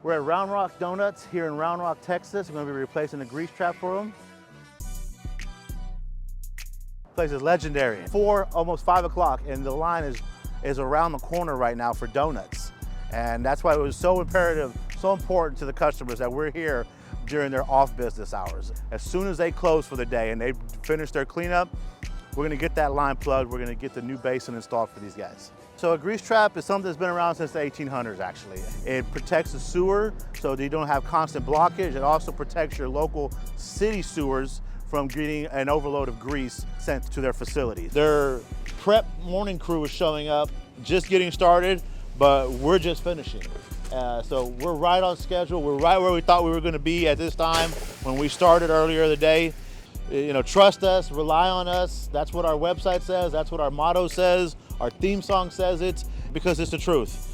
We're at Round Rock Donuts here in Round Rock, Texas. We're going to be replacing the grease trap for them. Place is legendary. 4, almost 5 o'clock, and the line is around the corner right now for donuts. And that's why it was so imperative, so important to the customers that we're here during their off business hours. As soon as they close for the day and they finish their cleanup, we're gonna get that line plugged. We're gonna get the new basin installed for these guys. So a grease trap is something that's been around since the 1800s, actually. It protects the sewer so that you don't have constant blockage. It also protects your local city sewers from getting an overload of grease sent to their facilities. Their prep morning crew is showing up, just getting started, but we're just finishing. So we're right on schedule. We're right where we thought we were gonna be at this time when we started earlier in the day. You know, trust us, rely on us. That's what our website says, that's what our motto says, our theme song says it, because it's the truth.